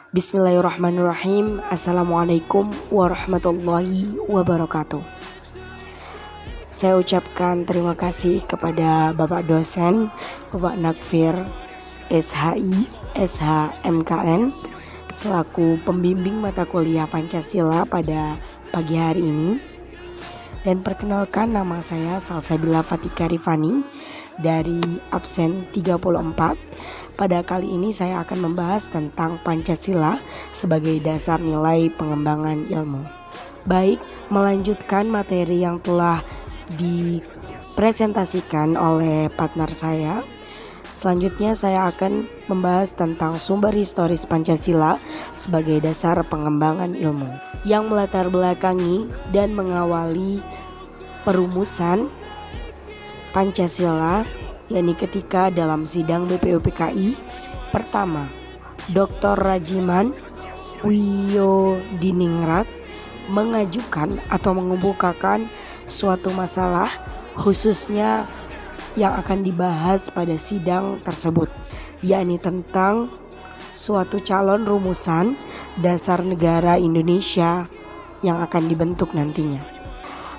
Bismillahirrahmanirrahim. Assalamualaikum warahmatullahi wabarakatuh. Saya ucapkan terima kasih kepada Bapak dosen, Bapak Nakfir SHI, SHMKN selaku pembimbing mata kuliah Pancasila pada pagi hari ini. Dan perkenalkan, nama saya Salsabila Fatika Rifani dari absen 34. Pada kali ini saya akan membahas tentang Pancasila sebagai dasar nilai pengembangan ilmu. Baik, melanjutkan materi yang telah dipresentasikan oleh partner saya. Selanjutnya saya akan membahas tentang sumber historis Pancasila sebagai dasar pengembangan ilmu yang melatar belakangi dan mengawali perumusan Pancasila, yakni ketika dalam sidang BPUPKI pertama, Dr. Rajiman Wiyodiningrat mengajukan atau mengemukakan suatu masalah khususnya yang akan dibahas pada sidang tersebut, yakni tentang suatu calon rumusan dasar negara Indonesia yang akan dibentuk nantinya.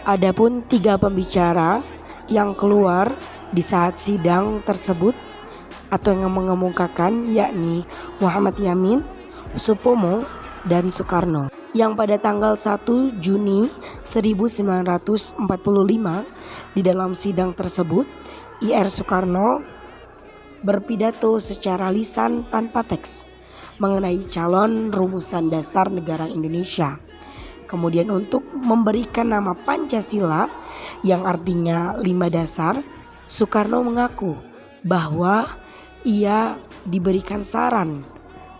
Adapun 3 pembicara yang keluar di saat sidang tersebut atau yang mengemukakan yakni Muhammad Yamin, Supomo, dan Soekarno, yang pada tanggal 1 Juni 1945 di dalam sidang tersebut IR Soekarno berpidato secara lisan tanpa teks mengenai calon rumusan dasar negara Indonesia. Kemudian untuk memberikan nama Pancasila yang artinya 5 dasar, Soekarno mengaku bahwa ia diberikan saran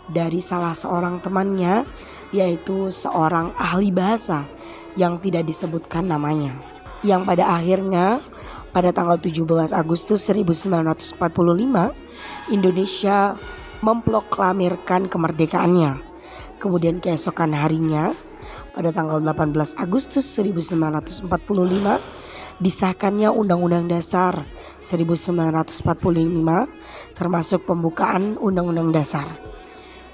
dari salah seorang temannya, yaitu seorang ahli bahasa yang tidak disebutkan namanya, yang pada akhirnya pada tanggal 17 Agustus 1945 Indonesia memproklamirkan kemerdekaannya. Kemudian keesokan harinya pada tanggal 18 Agustus 1945 disahkannya Undang-Undang Dasar 1945 termasuk pembukaan Undang-Undang Dasar,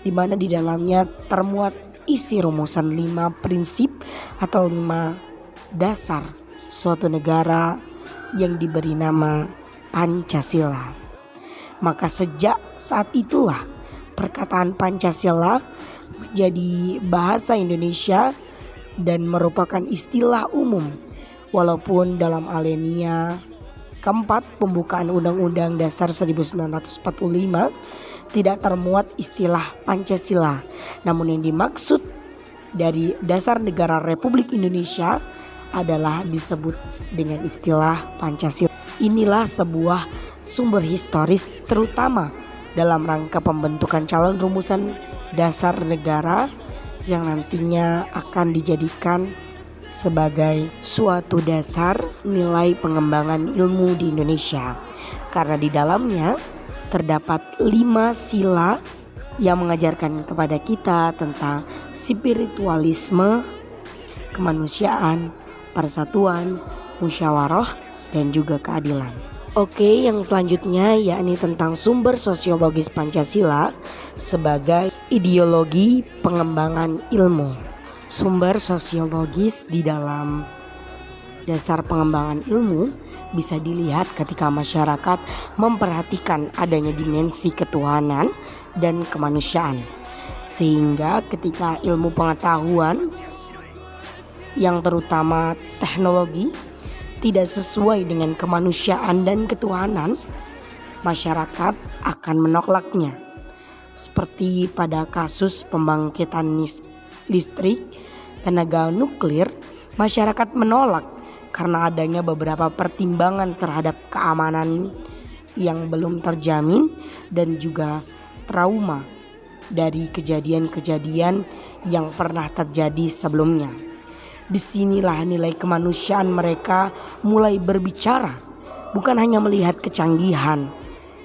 di mana di dalamnya termuat isi rumusan 5 prinsip atau 5 dasar suatu negara yang diberi nama Pancasila. Maka sejak saat itulah perkataan Pancasila menjadi bahasa Indonesia dan merupakan istilah umum, walaupun dalam alinea keempat pembukaan Undang-Undang Dasar 1945 tidak termuat istilah Pancasila, namun yang dimaksud dari dasar negara Republik Indonesia adalah disebut dengan istilah Pancasila. Inilah sebuah sumber historis terutama dalam rangka pembentukan calon rumusan dasar negara yang nantinya akan dijadikan sebagai suatu dasar nilai pengembangan ilmu di Indonesia, karena di dalamnya terdapat 5 sila yang mengajarkan kepada kita tentang spiritualisme, kemanusiaan, persatuan, musyawarah, dan juga keadilan. Oke, yang selanjutnya yakni tentang sumber sosiologis Pancasila sebagai ideologi pengembangan ilmu. Sumber sosiologis di dalam dasar pengembangan ilmu bisa dilihat ketika masyarakat memperhatikan adanya dimensi ketuhanan dan kemanusiaan, sehingga ketika ilmu pengetahuan yang terutama teknologi tidak sesuai dengan kemanusiaan dan ketuhanan, masyarakat akan menolaknya. Seperti pada kasus pembangkitan listrik tenaga nuklir, masyarakat menolak karena adanya beberapa pertimbangan terhadap keamanan yang belum terjamin dan juga trauma dari kejadian-kejadian yang pernah terjadi sebelumnya. Disinilah nilai kemanusiaan mereka mulai berbicara, bukan hanya melihat kecanggihan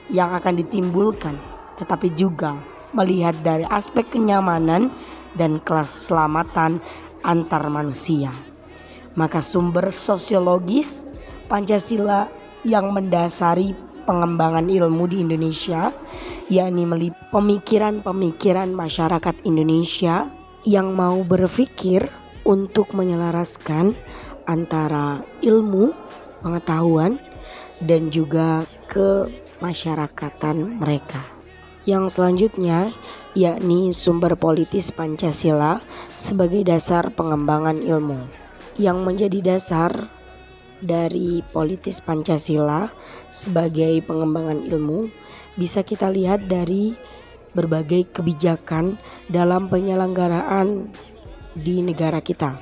yang akan ditimbulkan, tetapi juga melihat dari aspek kenyamanan dan keselamatan antar manusia. Maka sumber sosiologis Pancasila yang mendasari pengembangan ilmu di Indonesia yakni pemikiran-pemikiran masyarakat Indonesia yang mau berpikir untuk menyelaraskan antara ilmu, pengetahuan, dan juga kemasyarakatan mereka. Yang selanjutnya yakni sumber politis Pancasila sebagai dasar pengembangan ilmu. Yang menjadi dasar dari politis Pancasila sebagai pengembangan ilmu bisa kita lihat dari berbagai kebijakan dalam penyelenggaraan di negara kita.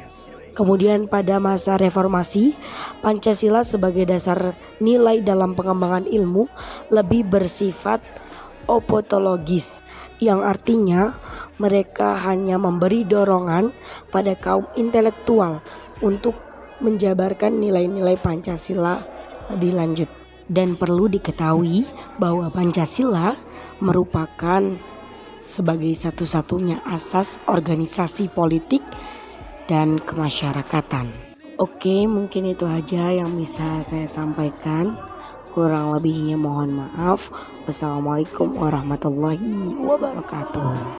Kemudian pada masa reformasi, Pancasila sebagai dasar nilai dalam pengembangan ilmu lebih bersifat opotologis, yang artinya mereka hanya memberi dorongan pada kaum intelektual untuk menjabarkan nilai-nilai Pancasila lebih lanjut. Dan perlu diketahui bahwa Pancasila merupakan sebagai satu-satunya asas organisasi politik dan kemasyarakatan. Oke, mungkin itu aja yang bisa saya sampaikan. Kurang lebihnya mohon maaf. Wassalamualaikum warahmatullahi wabarakatuh.